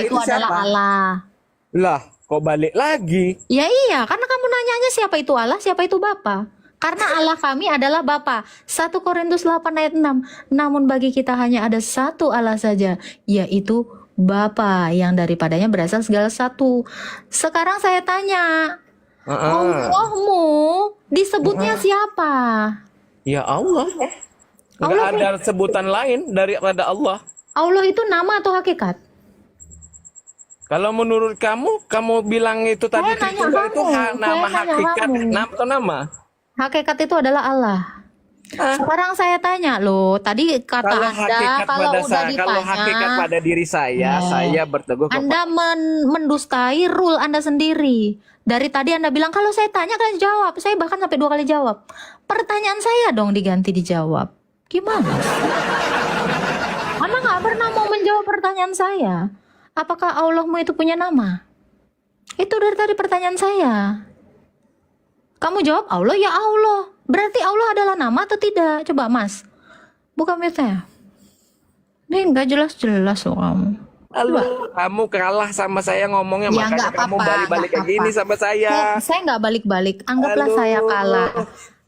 itu itu adalah siapa? Allah. Lah, kok balik lagi? Ya iya, karena kamu nanyanya siapa itu Allah, siapa itu Bapa. Karena Allah kami adalah Bapa. 1 Korintus 8 ayat 6. Namun bagi kita hanya ada satu Allah saja, yaitu Bapa yang daripadanya berasal segala satu. Sekarang saya tanya, Heeh. Allahmu disebutnya siapa? Ya Allah. Nggak Allah, ada sebutan lain daripada Allah. Allah itu nama atau hakikat? Kalau menurut kamu, kamu bilang itu tadi Saya nanya Tritunggal itu kamu, saya nama nanya hakikat, kamu. nama atau nama? Hakikat itu adalah Allah. Ah, Sekarang saya tanya loh, tadi kata kalau Anda hakikat kalau pada udah saya, kalau hakikat ditanya, pada diri saya berteguh kepada Anda mendustai rule Anda sendiri. Dari tadi Anda bilang kalau saya tanya kalian jawab. Saya bahkan sampai 2 kali jawab. Pertanyaan saya dong diganti dijawab. Gimana? Anda nggak pernah mau menjawab pertanyaan saya. Apakah Allahmu itu punya nama? Itu dari tadi pertanyaan saya. Kamu jawab Allah, ya Allah. Berarti Allah adalah nama atau tidak? Coba Mas. Buka mute-nya. Ini nggak jelas-jelas loh kamu. Halo, kamu kalah sama saya ngomongnya, Ya makanya nggak kamu apa-apa, balik-balik nggak kayak gini apa-apa. sama saya. Saya nggak balik-balik. Anggaplah Halo. saya kalah.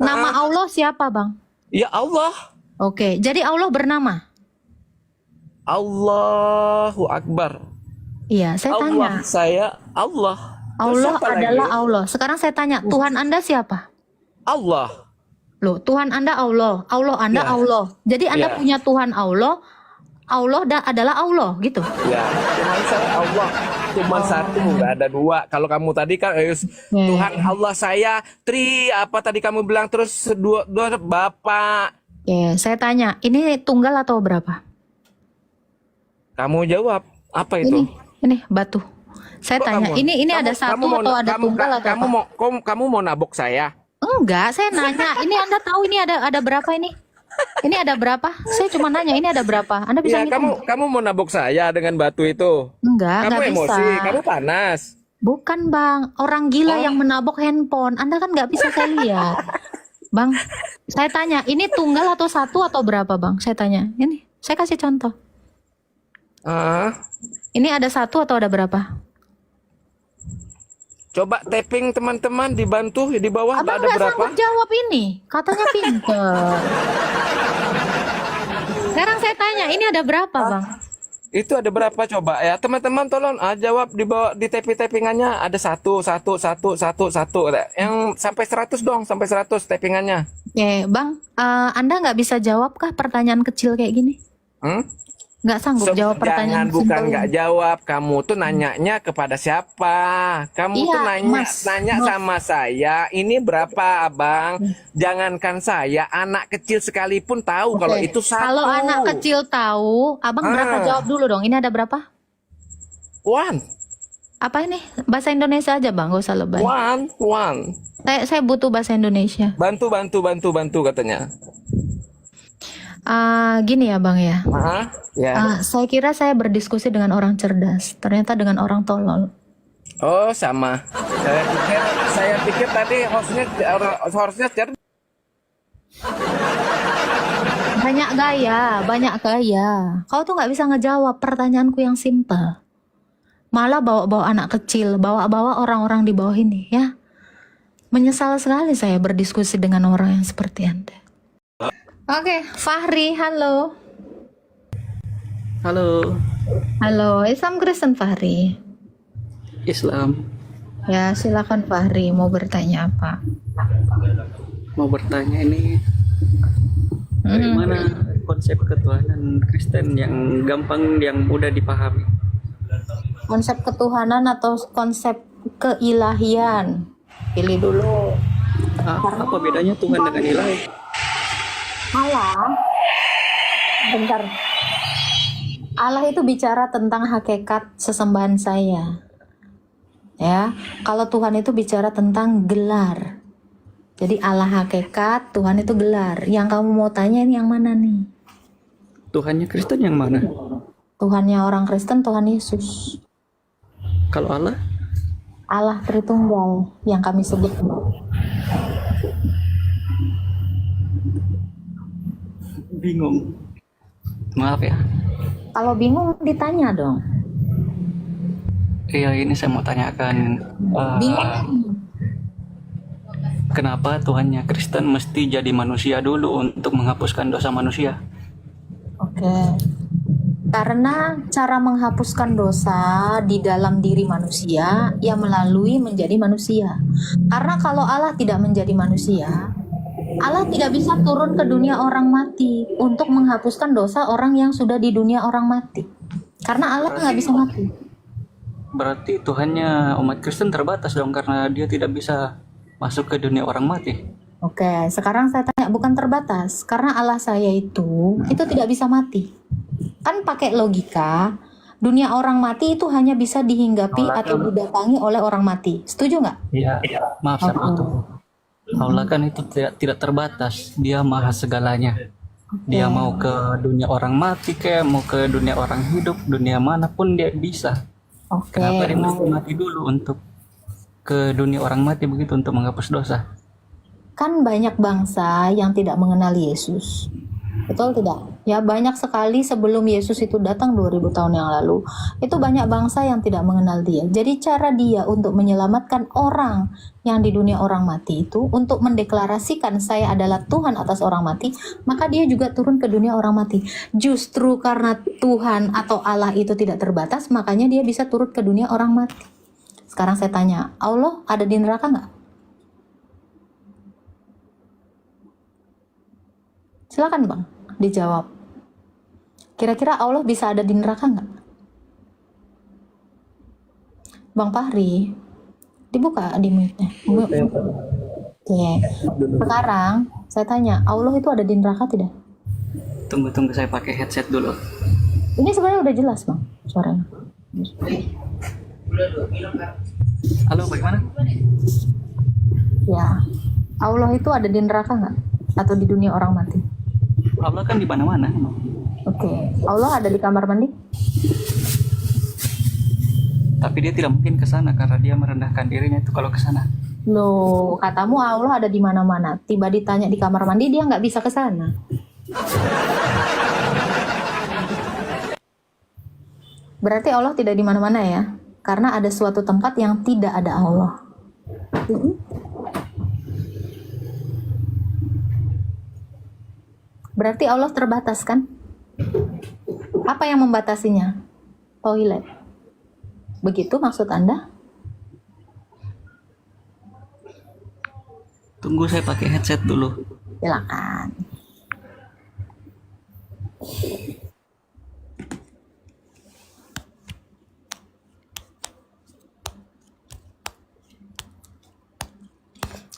Nama Allah siapa, Bang? Ya Allah, Oke, jadi Allah bernama. Allahu Akbar. Iya, saya tanya. Allah, saya Allah. Terus Allah siapa lagi? adalah Allah. Sekarang saya tanya, Tuhan Anda siapa? Allah. Loh, Tuhan Anda Allah. Allah Anda Ya. Allah. Jadi Anda Ya. punya Tuhan Allah. Allah adalah Allah gitu. Ya, cuman saya Allah cuman satu, nggak ada dua. Kalau kamu tadi kan Tuhan Allah saya apa tadi kamu bilang terus dua Bapak. Oke, saya tanya, ini tunggal atau berapa? Kamu jawab apa itu? Ini batu. Saya Kok tanya, kamu- ini kamu- ada kamu satu mau- atau ada kamu- tunggal atau kamu apa? kamu mau nabok saya? Enggak, saya nanya. Ini Anda tahu ini ada berapa ini? Ini ada berapa? Saya cuma nanya, ini ada berapa? Anda bisa Ya, ngitung? kamu mau nabok saya dengan batu itu? Enggak Kamu bisa. emosi, kamu panas. Bukan Bang, orang gila yang menabok handphone. Anda kan nggak bisa saya lihat. Bang, saya tanya, ini tunggal atau satu atau berapa Bang? Saya tanya, ini, saya kasih contoh. Ah, Ini ada satu atau ada berapa? coba tapping teman-teman dibantu di bawah Abang ada nggak berapa? sanggup jawab ini, katanya pinter. Sekarang saya tanya, ini ada berapa Bang? Itu ada berapa coba ya teman-teman tolong jawab di bawah di tappingannya ada satu yang sampai 100 dong sampai 100 tappingannya. Oke, Bang, Anda nggak bisa jawab kah pertanyaan kecil kayak gini? Hmm? Nggak sanggup jawab pertanyaan Jangan bukan simpel nggak ini? jawab, kamu tuh nanyanya kepada siapa? Kamu Iya, tuh nanya Mas. sama saya, ini berapa abang? Jangankan saya, anak kecil sekalipun tahu kalau Oke. itu satu. Kalau anak kecil tahu, Abang berapa? Ah. Jawab dulu dong. Ini ada berapa? One, Apa ini? Bahasa Indonesia aja Bang, gak usah lebay. one. Saya butuh bahasa Indonesia. Bantu katanya. Gini ya Bang ya. Ya. Saya kira saya berdiskusi dengan orang cerdas. Ternyata dengan orang tolol. Oh sama. Saya pikir tadi hostnya cerdas. Banyak gaya. Kau tuh nggak bisa ngejawab pertanyaanku yang simpel. Malah bawa-bawa anak kecil, bawa-bawa orang-orang di bawah ini ya. Menyesal sekali saya berdiskusi dengan orang yang seperti Anda. Oke, Fahri, halo. Halo, Halo, Islam Kristen Fahri. Islam. Ya, silakan Fahri, mau bertanya apa? Mau bertanya ini bagaimana konsep ketuhanan Kristen yang gampang, yang mudah dipahami? Konsep ketuhanan atau konsep keilahian? Pilih dulu. Apa bedanya Tuhan dengan ilahi? Allah, bentar. Allah itu bicara tentang hakikat sesembahan saya. Ya, kalau Tuhan itu bicara tentang gelar. Jadi Allah hakikat, Tuhan itu gelar. Yang kamu mau tanya ini yang mana nih? Tuhannya Kristen yang mana? Tuhannya orang Kristen, Tuhan Yesus. Kalau Allah? Allah Tritunggal yang kami sebut. Bingung. Maaf ya. Kalau bingung ditanya dong. Iya, ini saya mau tanyakan, Bingung. kenapa Tuhannya Kristen mesti jadi manusia dulu untuk menghapuskan dosa manusia? Oke. Karena cara menghapuskan dosa di dalam diri manusia ya melalui menjadi manusia. Karena kalau Allah tidak menjadi manusia, Allah tidak bisa turun ke dunia orang mati untuk menghapuskan dosa orang yang sudah di dunia orang mati. Karena Allah nggak bisa mati. Berarti Tuhannya umat Kristen terbatas dong karena dia tidak bisa masuk ke dunia orang mati. Oke, sekarang saya tanya, bukan terbatas. Karena Allah saya itu tidak bisa mati. Kan pakai logika, dunia orang mati itu hanya bisa dihinggapi atau didatangi oleh orang mati. Setuju nggak? Iya, maaf saya potong. Allah kan itu tidak terbatas, dia maha segalanya. Dia mau ke dunia orang mati kayak mau ke dunia orang hidup, dunia manapun dia bisa. Oke. Kenapa dia mesti mati dulu untuk ke dunia orang mati begitu untuk menghapus dosa? Kan banyak bangsa yang tidak mengenal Yesus. Betul tidak? Ya banyak sekali sebelum Yesus itu datang 2000 tahun yang lalu. Itu banyak bangsa yang tidak mengenal dia. Jadi cara dia untuk menyelamatkan orang yang di dunia orang mati itu, untuk mendeklarasikan saya adalah Tuhan atas orang mati, maka dia juga turun ke dunia orang mati. Justru karena Tuhan atau Allah itu tidak terbatas, makanya dia bisa turun ke dunia orang mati. Sekarang saya tanya, Allah ada di neraka nggak? Silakan Bang, dijawab. Kira-kira Allah bisa ada di neraka nggak? Bang Fahri, dibuka di mute-nya. Oke. Sekarang saya tanya, Allah itu ada di neraka tidak? Tunggu saya pakai headset dulu. Ini sebenarnya udah jelas Bang, suaranya. Halo, bagaimana? Ya, Allah itu ada di neraka nggak? Atau di dunia orang mati? Allah kan di mana-mana. Oke. Allah ada di kamar mandi? Tapi dia tidak mungkin ke sana karena dia merendahkan dirinya itu kalau ke sana. Loh, katamu Allah ada di mana-mana. Tiba ditanya di kamar mandi, dia nggak bisa ke sana. Berarti Allah tidak di mana-mana ya? Karena ada suatu tempat yang tidak ada Allah. Berarti Allah terbatas kan? Apa yang membatasinya? Toilet. Begitu maksud Anda? Tunggu saya pakai headset dulu. Silakan.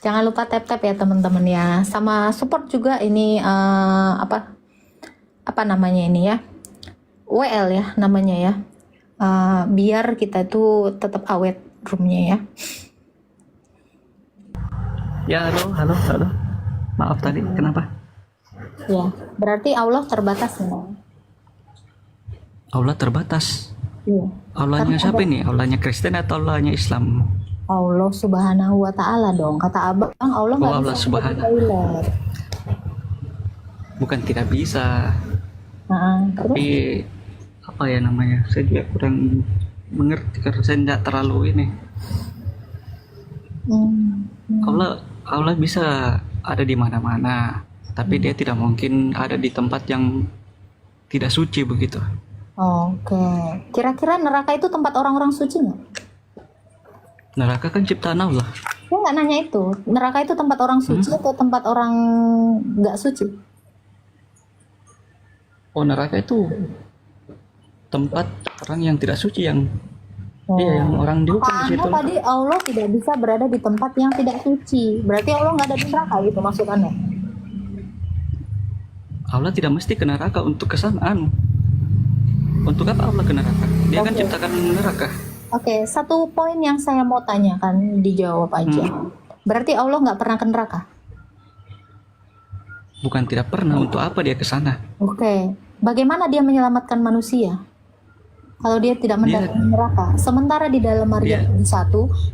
Jangan lupa tap-tap ya teman-teman ya. Sama support juga ini apa namanya ini ya. WL ya namanya ya. Biar kita itu tetap awet roomnya ya. Ya, halo. Maaf tadi, kenapa? Ya, berarti Allah terbatas ya. Allah terbatas. Iya. Allahnya siapa ini? Allahnya Kristen atau Allahnya Islam? Allah Subhanahu wa Ta'ala dong. Kata Abang, Allah nggak Allah bisa Subhanahu. ke toilet. Bukan tidak bisa, Terus? tapi apa ya namanya? Saya juga kurang mengerti karena saya tidak terlalu ini. Allah bisa ada di mana-mana, tapi dia tidak mungkin ada di tempat yang tidak suci begitu. Oke. Kira-kira neraka itu tempat orang-orang suci nggak? Neraka kan ciptaan Allah. Saya nggak nanya itu. Neraka itu tempat orang suci atau tempat orang nggak suci? Oh, neraka itu tempat orang yang tidak suci, yang iya, yang orang dihukum di situ. Anda tadi Allah tidak bisa berada di tempat yang tidak suci. Berarti Allah nggak ada di neraka gitu maksud Anda? Allah tidak mesti ke neraka untuk kesanaan. Untuk apa Allah ke neraka? Dia kan ciptakan neraka. Oke, satu poin yang saya mau tanyakan dijawab aja. Berarti Allah nggak pernah ke neraka? Bukan tidak pernah, untuk apa dia ke sana? Oke, bagaimana dia menyelamatkan manusia? Kalau dia tidak mendatangi neraka. Sementara di dalam Maryam 1,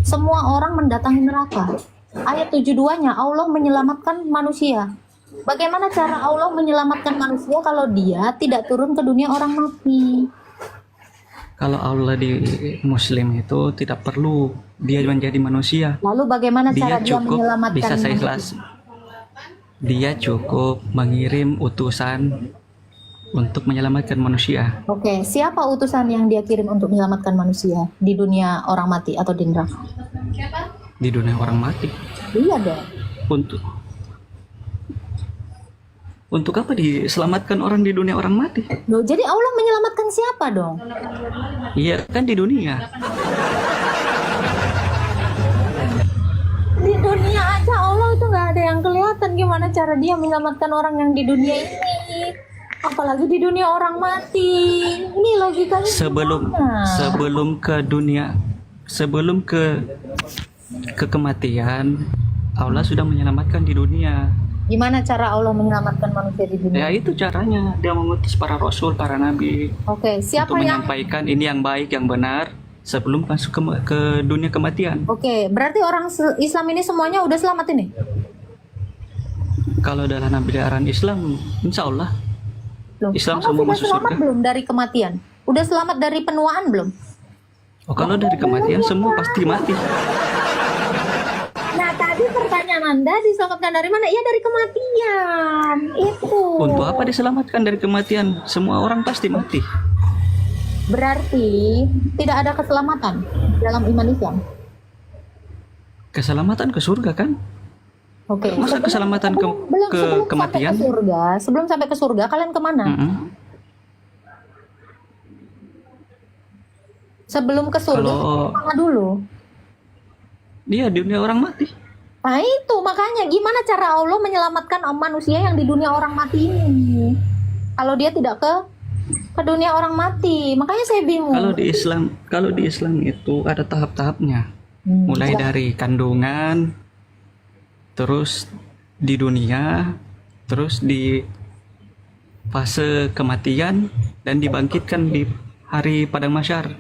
semua orang mendatangi neraka. Ayat 72-nya, Allah menyelamatkan manusia. Bagaimana cara Allah menyelamatkan manusia kalau dia tidak turun ke dunia orang mati? Kalau Allah di Muslim itu tidak perlu dia menjadi manusia. Lalu bagaimana Dia cara dia cukup, menyelamatkan bisa saya manusia? jelas. Dia cukup mengirim utusan untuk menyelamatkan manusia. Oke, siapa utusan yang dia kirim untuk menyelamatkan manusia di dunia orang mati atau di neraka? Di dunia orang mati. Iya dong. Untuk apa diselamatkan orang di dunia orang mati? Loh, jadi Allah menyelamatkan siapa dong? Iya kan di dunia. Di dunia aja Allah itu nggak ada yang kelihatan gimana cara dia menyelamatkan orang yang di dunia ini. Apalagi di dunia orang mati. Ini logikanya gimana? sebelum ke dunia, sebelum ke kematian, Allah sudah menyelamatkan di dunia. Gimana cara Allah menyelamatkan manusia di dunia? Ya itu caranya, dia mengutus para rasul, para nabi Oke, siapa untuk yang menyampaikan ini yang baik, yang benar sebelum masuk ke dunia kematian. Oke, berarti orang Islam ini semuanya udah selamat ini? Kalau dalam ajaran Islam, insya Allah Loh, Islam kamu semua sudah masuk selamat surga. belum dari kematian? Udah selamat dari penuaan belum? Oh kalau dari kematian semua pasti mati. Nah, tadi pertanyaan Anda diselamatkan dari mana? Ya dari kematian. Itu. Untuk apa diselamatkan dari kematian? Semua orang pasti mati. Berarti tidak ada keselamatan dalam iman Islam. Keselamatan ke surga kan? Oke. Masa keselamatan ke sebelum kematian? Sampai ke surga, sebelum sampai ke surga, kalian kemana? Mm-mm. Sebelum ke surga, Kalau- kemana dulu? Dia di dunia orang mati. Nah itu makanya gimana cara Allah menyelamatkan manusia yang di dunia orang mati ini? Kalau dia tidak ke dunia orang mati, makanya saya bingung. Kalau di Islam itu ada tahap-tahapnya. Mulai dari kandungan, terus di dunia, terus di fase kematian dan dibangkitkan di hari padang mahsyar.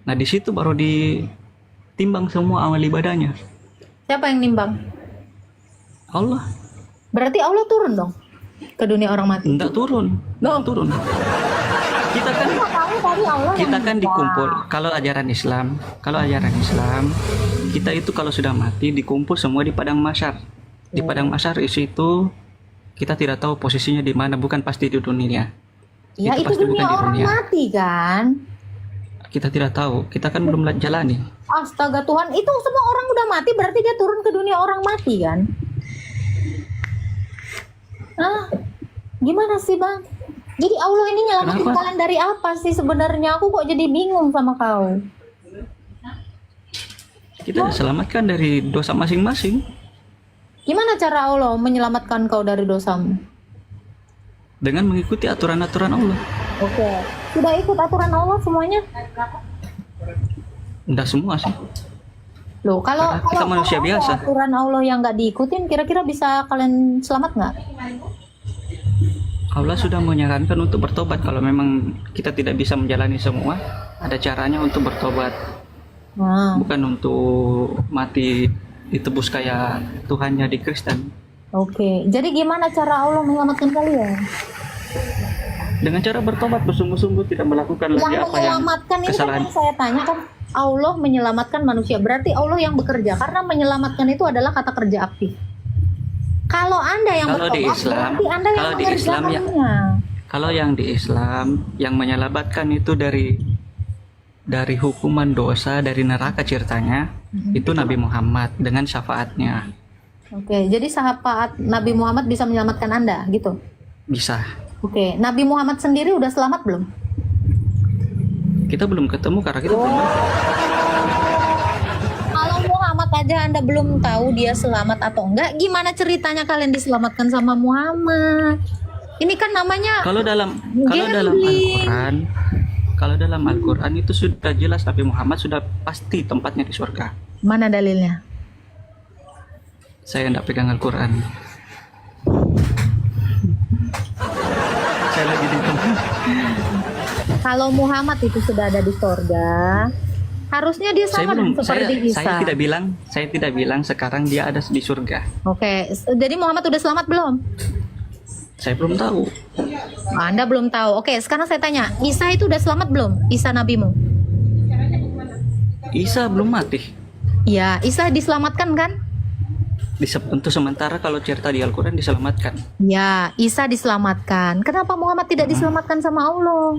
Nah, di situ baru ditimbang semua amal ibadahnya. Siapa yang nimbang? Allah Berarti Allah turun dong ke dunia orang mati. enggak turun. Enggak turun. Kita kan Tahu tadi Allah kita yang kan nimbang. dikumpul. Kalau ajaran Islam, kita itu kalau sudah mati dikumpul semua di padang mahsyar. Di padang mahsyar itu kita tidak tahu posisinya di mana, bukan pasti di dunia. Ya itu pasti dunia bukan di orang dunia. mati kan. Kita tidak tahu, kita kan belum jalani. Astaga Tuhan, itu semua orang udah mati berarti dia turun ke dunia orang mati kan? Gimana sih bang? Jadi Allah ini nyelamatin Kenapa? kalian dari apa sih sebenarnya? Aku kok jadi bingung sama kau. Kita diselamatkan dari dosa masing-masing Gimana cara Allah menyelamatkan kau dari dosamu? dengan mengikuti aturan-aturan Allah. Oke, sudah ikut aturan Allah semuanya? Enggak semua sih. Loh, kalau Karena kita manusia ada biasa. aturan Allah yang nggak diikutin, kira-kira bisa kalian selamat nggak? Allah sudah menyarankan untuk bertobat. Kalau memang kita tidak bisa menjalani semua, ada caranya untuk bertobat. Nah, Bukan untuk mati ditebus kayak Tuhannya di Kristen. oke. Jadi gimana cara Allah menyelamatkan kalian? Dengan cara bertobat bersungguh-sungguh, tidak melakukan lagi Yang apa yang menyelamatkan ini kan kesalahan. yang saya tanya kan Allah menyelamatkan manusia. Berarti Allah yang bekerja karena menyelamatkan itu adalah kata kerja aktif. Kalau Anda yang Kalau di bertobat, Islam- berarti Anda yang kalau di Islam ya- mengerjakannya. Kalau yang di Islam yang menyelamatkan itu dari hukuman dosa, dari neraka ceritanya, itu Nabi Muhammad dengan syafaatnya. Oke, jadi sahabat Nabi Muhammad bisa menyelamatkan Anda gitu. Bisa. Oke, Nabi Muhammad sendiri udah selamat belum? Kita belum ketemu karena kita belum. Kalau Muhammad aja Anda belum tahu dia selamat atau enggak, gimana ceritanya kalian diselamatkan sama Muhammad? Ini kan namanya Kalau dalam Gambling. Al-Qur'an itu sudah jelas Nabi Muhammad sudah pasti tempatnya di surga. mana dalilnya? Saya tidak pegang Al-Qur'an. Saya lagi di tempat. Kalau Muhammad itu sudah ada di surga, harusnya dia Saya sama belum dong seperti Isa. saya tidak bilang sekarang dia ada di surga. Oke, jadi Muhammad udah selamat belum? Saya belum tahu. Anda belum tahu. Oke, sekarang saya tanya, Isa itu udah selamat belum? Isa nabimu? Isa belum mati. Ya, Isa diselamatkan kan? Untuk sementara kalau cerita di Al-Quran diselamatkan. Ya, Isa diselamatkan. Kenapa Muhammad tidak diselamatkan sama Allah?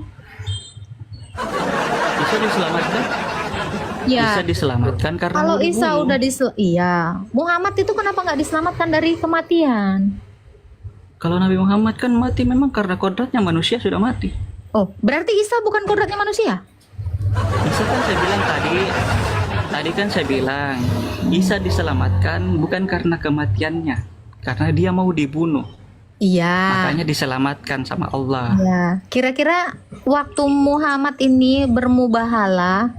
Isa diselamatkan. Ya, Isa diselamatkan karena kalau mau Isa dibunuh. udah iya. Muhammad itu kenapa nggak diselamatkan dari kematian? Kalau Nabi Muhammad kan mati memang karena kodratnya manusia sudah mati. Oh, berarti Isa bukan kodratnya manusia? Isa kan saya bilang tadi kan saya bilang Isa diselamatkan bukan karena kematiannya, karena dia mau dibunuh. Iya. Makanya diselamatkan sama Allah. Ya, kira-kira waktu Muhammad ini bermubahalah,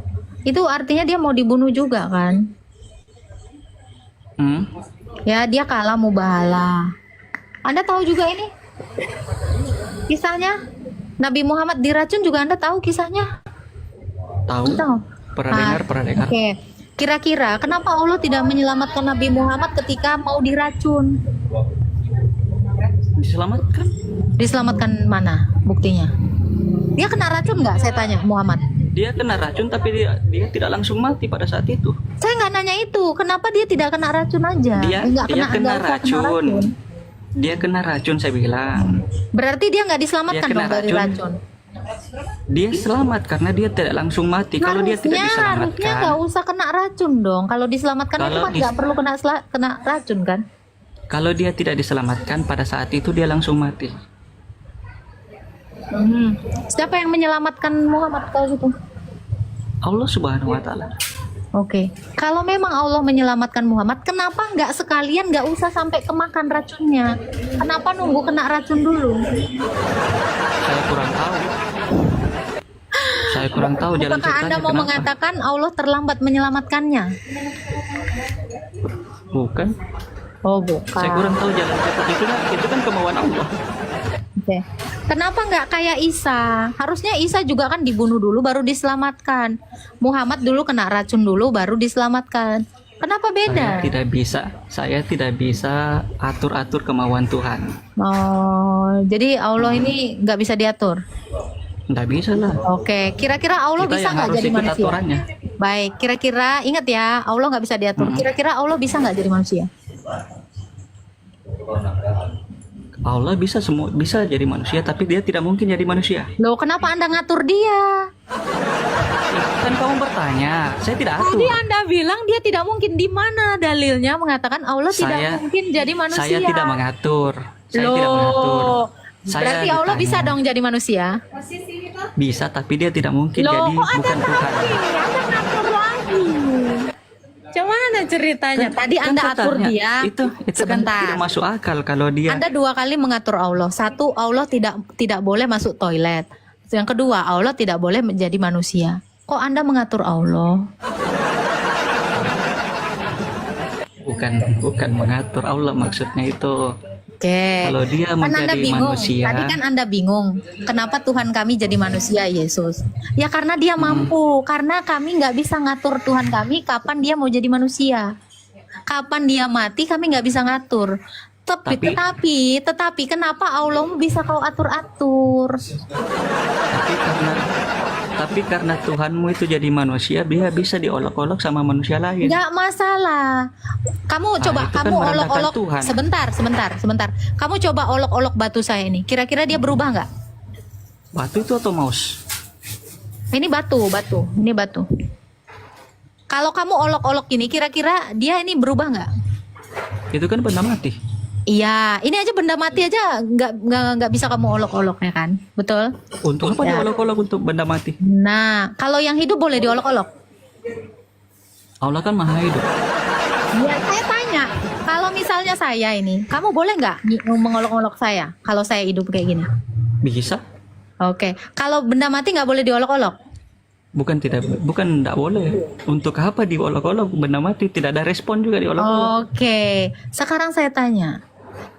itu artinya dia mau dibunuh juga kan? Ya, dia kalah mubahalah. Anda tahu juga ini kisahnya? Nabi Muhammad diracun juga Anda tahu kisahnya? Tahu? Tahu. Pernah dengar. Oke. Kira-kira kenapa Allah tidak menyelamatkan Nabi Muhammad ketika mau diracun? Diselamatkan. Diselamatkan mana buktinya? Dia kena racun nggak? Saya tanya Muhammad. Dia kena racun tapi dia tidak langsung mati pada saat itu. Saya nggak nanya itu. Kenapa dia tidak kena racun aja? Dia Nggak kena nggak usah racun. Dia kena racun saya bilang. Berarti dia nggak diselamatkan Dia kena dong dari racun. racun. Dia selamat karena dia tidak langsung mati. Kalau dia tidak Harusnya nggak diselamatkan, usah kena racun dong. Kalau diselamatkan itu Kalau kan nggak perlu kena racun kan? kalau dia tidak diselamatkan pada saat itu dia langsung mati. Siapa yang menyelamatkan Muhammad kalau gitu? Allah Subhanahu wa taala. Oke, kalau memang Allah menyelamatkan Muhammad, kenapa nggak sekalian nggak usah sampai kemakan racunnya? Kenapa nunggu kena racun dulu? Saya kurang tahu. Saya kurang tahu jalan Apakah ceritanya Anda mau kenapa. mengatakan Allah terlambat menyelamatkannya? Bukan. Oh, bukan. Saya kurang tahu jalan ceritanya. Itu kan kemauan Allah. Oke. Kenapa nggak kayak Isa? Harusnya Isa juga kan dibunuh dulu baru diselamatkan. Muhammad dulu kena racun dulu baru diselamatkan. Kenapa beda? Saya tidak bisa atur-atur kemauan Tuhan. Oh, jadi Allah ini nggak bisa diatur. Nggak bisa lah. Oke, kira-kira Allah Kita bisa yang nggak harus jadi ikut manusia? aturannya. Baik, kira-kira ingat ya, Allah nggak bisa diatur. Kira-kira Allah bisa nggak jadi manusia? Allah bisa jadi manusia, tapi dia tidak mungkin jadi manusia. Loh, kenapa Anda ngatur dia? Kan kamu bertanya, saya tidak atur. Tadi Anda bilang dia tidak mungkin. Di mana dalilnya mengatakan Allah tidak Saya- mungkin jadi manusia? Saya tidak mengatur. Saya Loh, tidak mengatur. Saya berarti Allah ditanya. bisa dong jadi manusia? Bisa, tapi dia tidak mungkin Loh, jadi kok Anda bukan Tuhan. Anda ngatur lagi. Gimana ceritanya? Tadi Kan Anda saya atur tanya, dia. Itu kan Sebentar. tidak masuk akal kalau dia. Anda dua kali mengatur Allah. Satu, Allah tidak boleh masuk toilet. Yang kedua, Allah tidak boleh menjadi manusia. Kok Anda mengatur Allah? Bukan mengatur Allah maksudnya itu. Oke. Kalau dia Kan Anda menjadi bingung. manusia. Tadi kan Anda bingung. Kenapa Tuhan kami jadi manusia, Yesus? Ya karena dia mampu. Karena kami nggak bisa ngatur Tuhan kami kapan dia mau jadi manusia. Kapan dia mati kami nggak bisa ngatur. Tetapi kenapa Allah bisa kau atur-atur? Tapi karena Tuhanmu itu jadi manusia, dia bisa diolok-olok sama manusia lain. Nggak masalah. Kamu coba itu kan kamu merendahkan olok-olok. Tuhan. Sebentar. Kamu coba olok-olok batu saya ini. Kira-kira dia berubah nggak? Batu itu atau mouse? Ini batu. Ini batu. Kalau kamu olok-olok ini, kira-kira dia ini berubah nggak? Itu kan benda mati. Iya, ini aja benda mati aja nggak bisa kamu olok-olok ya kan, betul? Untuk apa Ya. diolok-olok untuk benda mati? Nah, kalau yang hidup boleh diolok-olok. Allah kan maha hidup. Ya, saya tanya, kalau misalnya saya ini, kamu boleh nggak mengolok-olok saya kalau saya hidup kayak gini? Bisa? Oke, kalau benda mati nggak boleh diolok-olok. Bukan tidak boleh. Untuk apa diolok-olok benda mati? Tidak ada respon juga diolok-olok. Oke, sekarang saya tanya,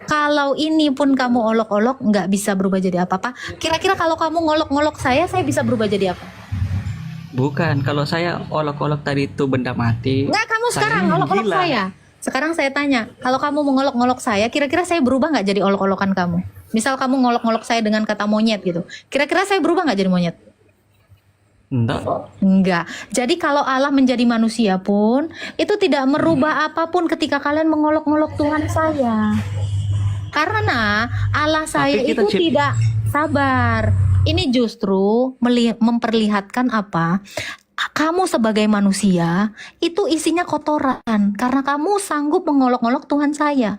kalau ini pun kamu olok-olok nggak bisa berubah jadi apa-apa. Kira-kira kalau kamu ngolok-ngolok saya bisa berubah jadi apa? Bukan, kalau saya olok-olok tadi itu benda mati. Nggak, kamu saya sekarang ngolok-ngolok gila. saya. Sekarang saya tanya, kalau kamu mengolok-ngolok saya, kira-kira saya berubah nggak jadi olok-olokan kamu? Misal kamu ngolok-ngolok saya dengan kata monyet gitu. Kira-kira saya berubah nggak jadi monyet? Enggak. Enggak. Jadi kalau Allah menjadi manusia pun itu tidak merubah apapun ketika kalian mengolok-ngolok Tuhan saya. Karena Allah saya Tapi itu kita tidak sabar. Ini justru memperlihatkan apa? Kamu sebagai manusia itu isinya kotoran karena kamu sanggup mengolok-ngolok Tuhan saya.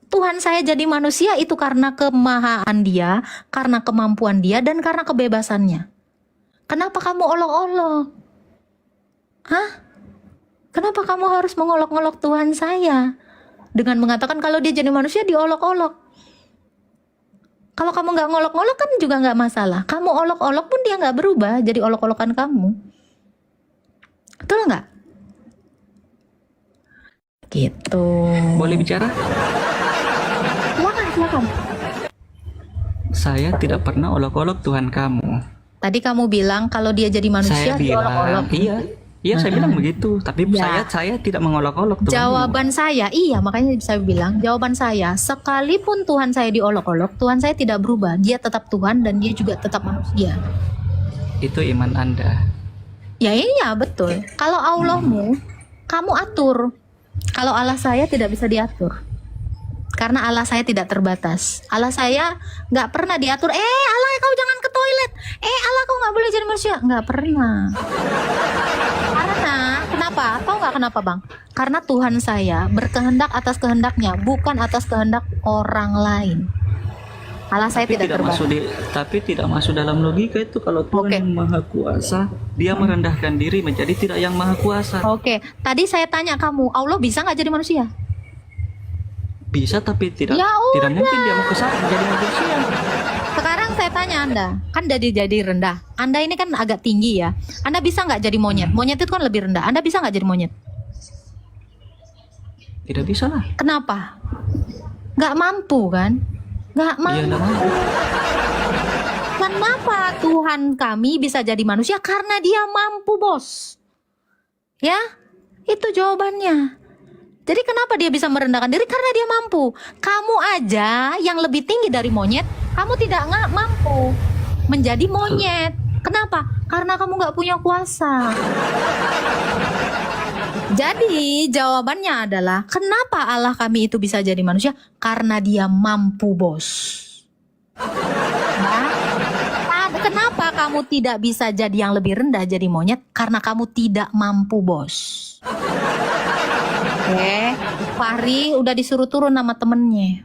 Tuhan saya jadi manusia itu karena kemahaan Dia, karena kemampuan Dia, dan karena kebebasannya. Kenapa kamu olok-olok? Hah? Kenapa kamu harus mengolok-olok Tuhan saya? Dengan mengatakan kalau Dia jadi manusia diolok-olok. Kalau kamu nggak ngolok-ngolok kan juga nggak masalah. Kamu olok-olok pun Dia nggak berubah jadi olok-olokan kamu. Betul nggak? Gitu. Boleh bicara? Silakan. Saya tidak pernah olok-olok Tuhan kamu. Tadi kamu bilang kalau Dia jadi manusia Saya bilang, diolok-olok. iya saya bilang begitu. Tapi Ya. saya tidak mengolok-olok Tuhan. Jawaban saya, iya, makanya saya bilang, jawaban saya, sekalipun Tuhan saya diolok-olok, Tuhan saya tidak berubah. Dia tetap Tuhan dan Dia juga tetap manusia. Itu iman Anda. Ya iya, betul. Kalau Allahmu, kamu atur. Kalau Allah saya tidak bisa diatur. Karena Allah saya tidak terbatas. Allah saya nggak pernah diatur. Allah kau jangan ke toilet. Allah kau nggak boleh jadi manusia. Nggak pernah. Karena kenapa? Tahu nggak kenapa bang? Karena Tuhan saya berkehendak atas kehendaknya, bukan atas kehendak orang lain. Allah saya tidak terbatas. Tapi tidak masuk dalam logika itu kalau Tuhan yang Maha Kuasa, Dia merendahkan diri menjadi tidak yang Maha Kuasa. Oke, tadi saya tanya kamu, Allah bisa nggak jadi manusia? Bisa tapi tidak Ya tidak udah. mungkin Dia mau ke sana menjadi manusia. Sekarang saya tanya Anda, kan jadi rendah. Anda ini kan agak tinggi ya. Anda bisa nggak jadi monyet? Monyet itu kan lebih rendah. Anda bisa nggak jadi monyet? Tidak bisa lah. Kenapa? Nggak mampu kan? Nggak Iya, mampu. nggak mampu. Kenapa Tuhan kami bisa jadi manusia? Karena Dia mampu, bos. Ya, itu jawabannya. Jadi kenapa Dia bisa merendahkan diri? Karena Dia mampu. Kamu aja yang lebih tinggi dari monyet, kamu tidak mampu menjadi monyet. Kenapa? Karena kamu nggak punya kuasa. Jadi jawabannya adalah kenapa Allah kami itu bisa jadi manusia? Karena Dia mampu, bos. Nah, kenapa kamu tidak bisa jadi yang lebih rendah jadi monyet? Karena kamu tidak mampu, bos. Fahri udah disuruh turun sama temennya.